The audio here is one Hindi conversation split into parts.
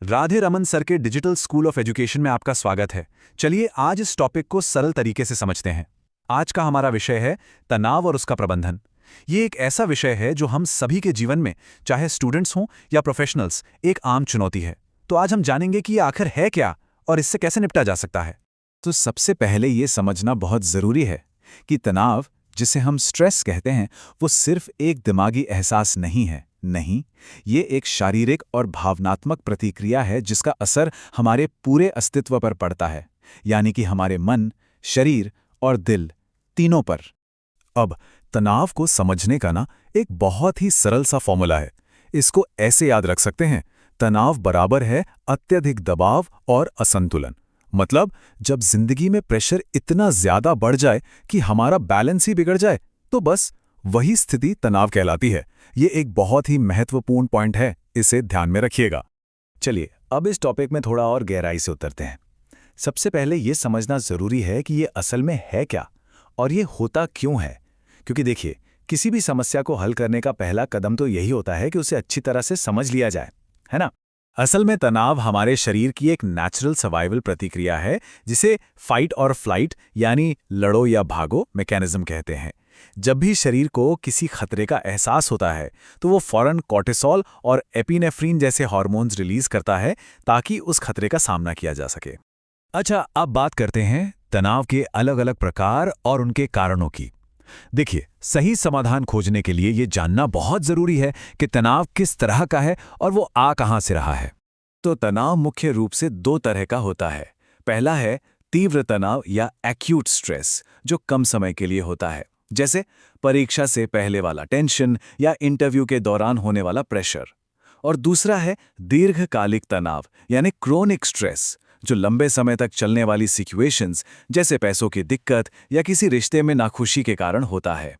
राधे रमन सर के डिजिटल स्कूल ऑफ एजुकेशन में आपका स्वागत है। चलिए आज इस टॉपिक को सरल तरीके से समझते हैं। आज का हमारा विषय है तनाव और उसका प्रबंधन। ये एक ऐसा विषय है जो हम सभी के जीवन में, चाहे स्टूडेंट्स हों या प्रोफेशनल्स, एक आम चुनौती है। तो आज हम जानेंगे कि ये आखिर है क्या और इससे कैसे निपटा जा सकता है। तो सबसे पहले ये समझना बहुत ज़रूरी है कि तनाव, जिसे हम स्ट्रेस कहते हैं, वो सिर्फ एक दिमागी एहसास नहीं है। नहीं, ये एक शारीरिक और भावनात्मक प्रतिक्रिया है जिसका असर हमारे पूरे अस्तित्व पर पड़ता है, यानी कि हमारे मन, शरीर और दिल, तीनों पर। अब तनाव को समझने का एक बहुत ही सरल सा फॉर्मूला है। इसको ऐसे याद रख सकते हैं, तनाव बराबर है अत्यधिक दबाव और असंतुलन। मतलब जब जिंदगी में प्रेशर इतना ज्यादा बढ़ जाए कि हमारा बैलेंस ही बिगड़ जाए, तो बस वही स्थिति तनाव कहलाती है। ये एक बहुत ही महत्वपूर्ण पॉइंट है, इसे ध्यान में रखिएगा। चलिए अब इस टॉपिक में थोड़ा और गहराई से उतरते हैं। सबसे पहले ये समझना जरूरी है कि ये असल में है क्या और ये होता क्यों है। क्योंकि देखिए, किसी भी समस्या को हल करने का पहला कदम तो यही होता है कि उसे अच्छी तरह से समझ लिया जाए, है ना। असल में तनाव हमारे शरीर की एक नेचुरल सर्वाइवल प्रतिक्रिया है, जिसे फाइट और फ्लाइट यानी लड़ो या भागो मैकेनिज्म कहते हैं। जब भी शरीर को किसी खतरे का एहसास होता है तो वो फौरन कॉर्टिसोल और एपिनेफ्रीन जैसे हार्मोन्स रिलीज करता है ताकि उस खतरे का सामना किया जा सके। अच्छा, अब बात करते हैं तनाव के अलग अलग प्रकार और उनके कारणों की। देखिए, सही समाधान खोजने के लिए ये जानना बहुत जरूरी है कि तनाव किस तरह का है और वो आ कहां से रहा है। तो तनाव मुख्य रूप से दो तरह का होता है। पहला है तीव्र तनाव या एक्यूट स्ट्रेस, जो कम समय के लिए होता है, जैसे परीक्षा से पहले वाला टेंशन या इंटरव्यू के दौरान होने वाला प्रेशर। और दूसरा है दीर्घकालिक तनाव यानी क्रोनिक स्ट्रेस, जो लंबे समय तक चलने वाली सिचुएशंस, जैसे पैसों की दिक्कत या किसी रिश्ते में नाखुशी के कारण होता है।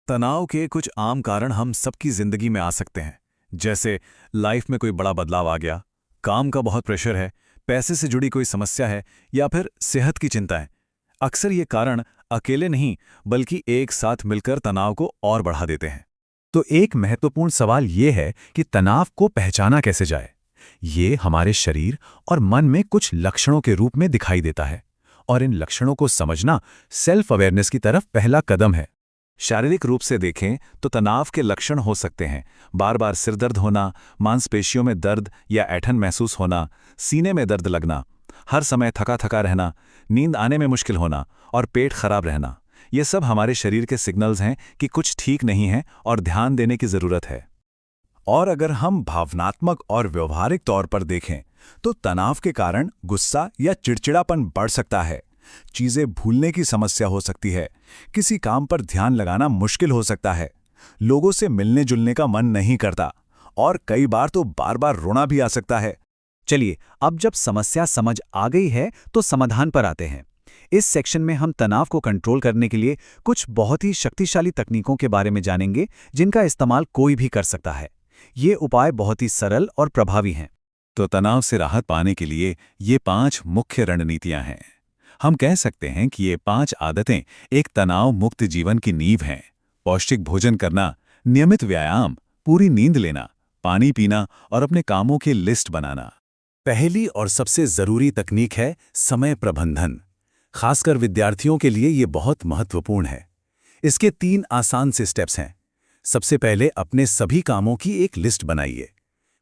तनाव के कुछ आम कारण हम सबकी जिंदगी में आ सकते हैं, जैसे लाइफ में कोई बड़ा बदलाव आ गया, काम का बहुत प्रेशर है, पैसे से जुड़ी कोई समस्या है या फिर सेहत की चिंताएं। अक्सर ये कारण अकेले नहीं बल्कि एक साथ मिलकर तनाव को और बढ़ा देते हैं। तो एक महत्वपूर्ण सवाल ये है कि तनाव को पहचाना कैसे जाए। ये हमारे शरीर और मन में कुछ लक्षणों के रूप में दिखाई देता है, और इन लक्षणों को समझना सेल्फ अवेयरनेस की तरफ पहला कदम है। शारीरिक रूप से देखें तो तनाव के लक्षण हो सकते हैं बार बार सिर दर्द होना, मांसपेशियों में दर्द या ऐंठन महसूस होना, सीने में दर्द लगना, हर समय थका थका रहना, नींद आने में मुश्किल होना और पेट खराब रहना। ये सब हमारे शरीर के सिग्नल्स हैं कि कुछ ठीक नहीं है और ध्यान देने की जरूरत है। और अगर हम भावनात्मक और व्यवहारिक तौर पर देखें तो तनाव के कारण गुस्सा या चिड़चिड़ापन बढ़ सकता है, चीजें भूलने की समस्या हो सकती है, किसी काम पर ध्यान लगाना मुश्किल हो सकता है, लोगों से मिलने जुलने का मन नहीं करता और कई बार तो बार बार रोना भी आ सकता है। चलिए, अब जब समस्या समझ आ गई है तो समाधान पर आते हैं। इस सेक्शन में हम तनाव को कंट्रोल करने के लिए कुछ बहुत ही शक्तिशाली तकनीकों के बारे में जानेंगे, जिनका इस्तेमाल कोई भी कर सकता है। ये उपाय बहुत ही सरल और प्रभावी हैं। तो तनाव से राहत पाने के लिए ये 5 मुख्य रणनीतियां हैं। हम कह सकते हैं कि ये 5 आदतें एक तनाव मुक्त जीवन की नींव हैं। पौष्टिक भोजन करना, नियमित व्यायाम, पूरी नींद लेना, पानी पीना और अपने कामों की लिस्ट बनाना। पहली और सबसे जरूरी तकनीक है समय प्रबंधन। खासकर विद्यार्थियों के लिए ये बहुत महत्वपूर्ण है। इसके 3 आसान से स्टेप्स हैं। सबसे पहले अपने सभी कामों की एक लिस्ट बनाइए।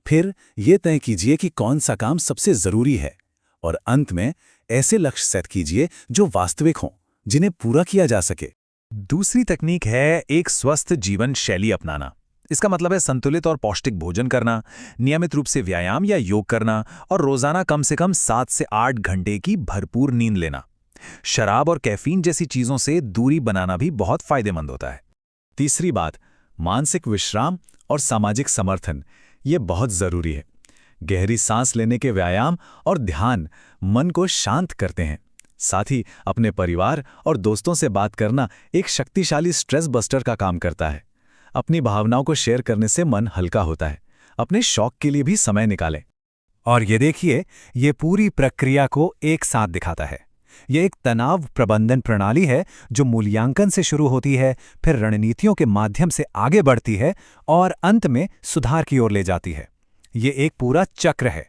फिर ये तय कीजिए कि कौन सा काम सबसे जरूरी है, और अंत में ऐसे लक्ष्य सेट कीजिए जो वास्तविक हों, जिन्हें पूरा किया जा सके। दूसरी तकनीक है एक स्वस्थ जीवन शैली अपनाना। इसका मतलब है संतुलित और पौष्टिक भोजन करना, नियमित रूप से व्यायाम या योग करना और रोजाना कम से कम 7 से 8 घंटे की भरपूर नींद लेना। शराब और कैफीन जैसी चीजों से दूरी बनाना भी बहुत फायदेमंद होता है। तीसरी बात, मानसिक विश्राम और सामाजिक समर्थन। ये बहुत जरूरी है। गहरी सांस लेने के व्यायाम और ध्यान मन को शांत करते हैं। साथ ही अपने परिवार और दोस्तों से बात करना एक शक्तिशाली स्ट्रेस बस्टर का काम करता है। अपनी भावनाओं को शेयर करने से मन हल्का होता है। अपने शौक के लिए भी समय निकालें। और ये देखिए, ये पूरी प्रक्रिया को एक साथ दिखाता है। ये एक तनाव प्रबंधन प्रणाली है जो मूल्यांकन से शुरू होती है, फिर रणनीतियों के माध्यम से आगे बढ़ती है और अंत में सुधार की ओर ले जाती है। ये एक पूरा चक्र है।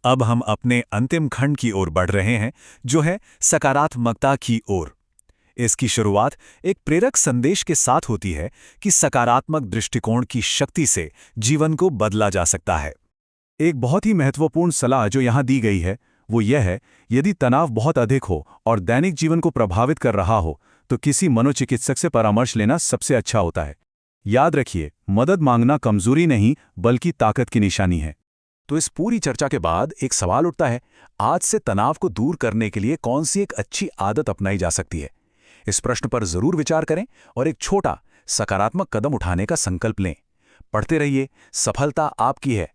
अब हम अपने अंतिम खंड की ओर बढ़ रहे हैं, जो है सकारात्मकता की ओर। इसकी शुरुआत एक प्रेरक संदेश के साथ होती है कि सकारात्मक दृष्टिकोण की शक्ति से जीवन को बदला जा सकता है। एक बहुत ही महत्वपूर्ण सलाह जो यहाँ दी गई है वो यह है, यदि तनाव बहुत अधिक हो और दैनिक जीवन को प्रभावित कर रहा हो तो किसी मनोचिकित्सक से परामर्श लेना सबसे अच्छा होता है। याद रखिए, मदद मांगना कमजोरी नहीं बल्कि ताकत की निशानी है। तो इस पूरी चर्चा के बाद एक सवाल उठता है, आज से तनाव को दूर करने के लिए कौन सी एक अच्छी आदत अपनाई जा सकती है? इस प्रश्न पर जरूर विचार करें और एक छोटा सकारात्मक कदम उठाने का संकल्प लें। पढ़ते रहिए, सफलता आपकी है।